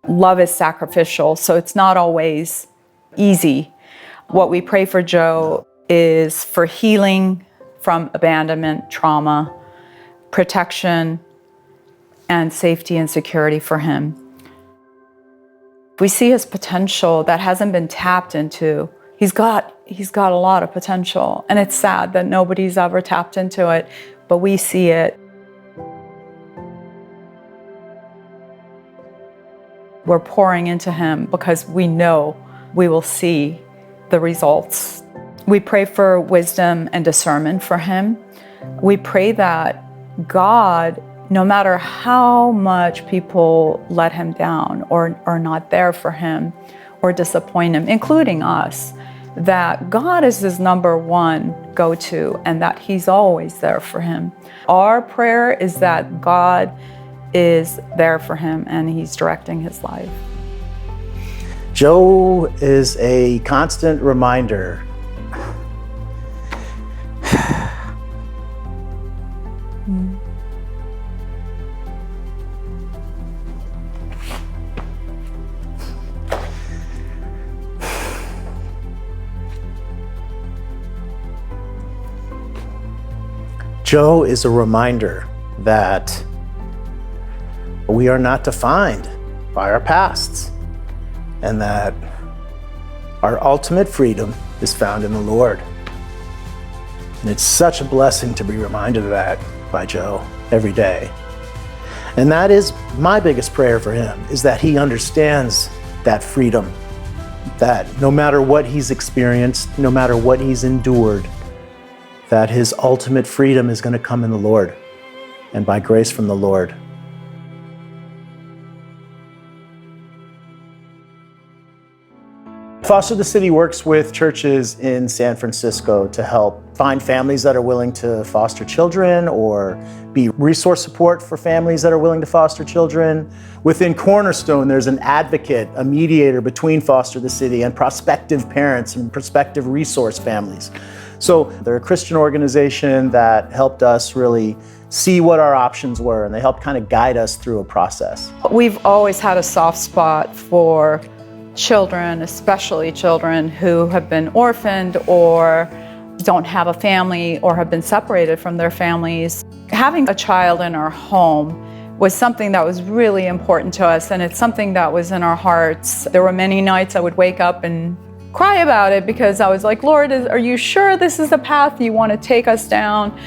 Love is sacrificial, so it's not always easy. What we pray for Joe is for healing from abandonment, trauma, protection, and safety and security for him. We see his potential that hasn't been tapped into. He's got a lot of potential, and it's sad that nobody's ever tapped into it, but we see it. We're pouring into him because we know we will see the results. We pray for wisdom and discernment for him. We pray that God, no matter how much people let him down or are not there for him or disappoint him, including us, that God is his number one go-to and that he's always there for him. Our prayer is that God is there for him and he's directing his life. Joe is a constant reminder Joe is a reminder that we are not defined by our pasts and that our ultimate freedom is found in the Lord. And it's such a blessing to be reminded of that by Joe every day. And that is my biggest prayer for him, is that he understands that freedom, that no matter what he's experienced, no matter what he's endured, that his ultimate freedom is going to come in the Lord and by grace from the Lord. Foster the City works with churches in San Francisco to help find families that are willing to foster children or be resource support for families that are willing to foster children. Within Cornerstone, there's an advocate, a mediator between Foster the City and prospective parents and prospective resource families. So they're a Christian organization that helped us really see what our options were, and they helped kind of guide us through a process. We've always had a soft spot for children, especially children who have been orphaned or don't have a family or have been separated from their families. Having a child in our home was something that was really important to us, and it's something that was in our hearts. There were many nights I would wake up and cry about it because I was like, Lord, are you sure this is the path you want to take us down?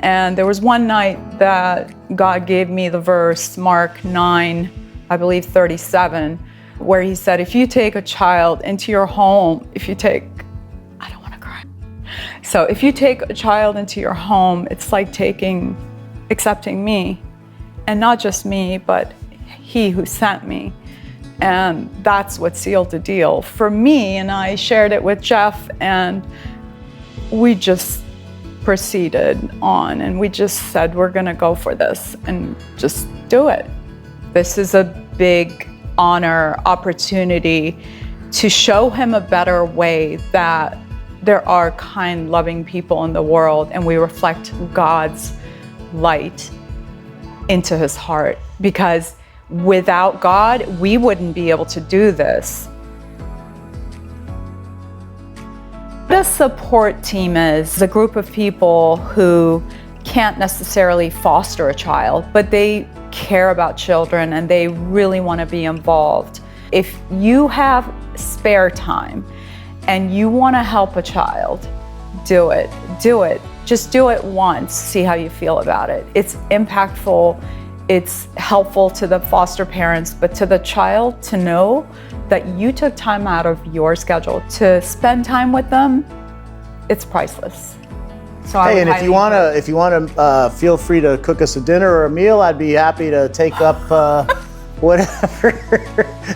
And there was one night that God gave me the verse, Mark 9, I believe 37, where he said, if you take a child into your home, I don't want to cry. So if you take a child into your home, it's like accepting me, and not just me, but he who sent me. And that's what sealed the deal for me. And I shared it with Jeff, and we just proceeded on, and we just said, we're gonna go for this and just do it. This is a big honor, opportunity to show him a better way, that there are kind, loving people in the world, and we reflect God's light into his heart, because without God, we wouldn't be able to do this. What a support team is a group of people who can't necessarily foster a child, but they care about children and they really want to be involved. If you have spare time and you want to help a child, do it. Do it. Just do it once, see how you feel about it. It's impactful. It's helpful to the foster parents, but to the child, to know that you took time out of your schedule to spend time with them, it's priceless. So hey, and if you wanna feel free to cook us a dinner or a meal, I'd be happy to take up whatever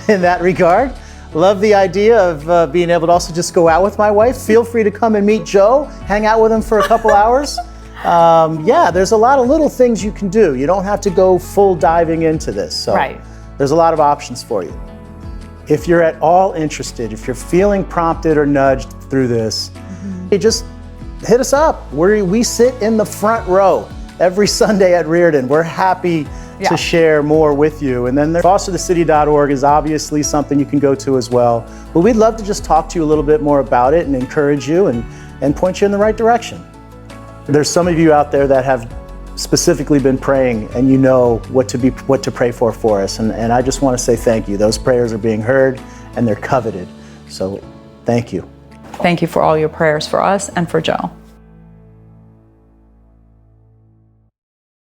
in that regard. Love the idea of being able to also just go out with my wife. Feel free to come and meet Joe, hang out with him for a couple hours. Yeah, there's a lot of little things you can do. You don't have to go full diving into this. So right. There's a lot of options for you. If you're at all interested, if you're feeling prompted or nudged through this, just hit us up. We sit in the front row every Sunday at Reardon. We're happy to share more with you. And then fosterthecity.org is obviously something you can go to as well. But we'd love to just talk to you a little bit more about it and encourage you and point you in the right direction. There's some of you out there that have specifically been praying, and you know what to pray for us. And I just want to say thank you. Those prayers are being heard and they're coveted. So thank you. Thank you for all your prayers for us and for Joe.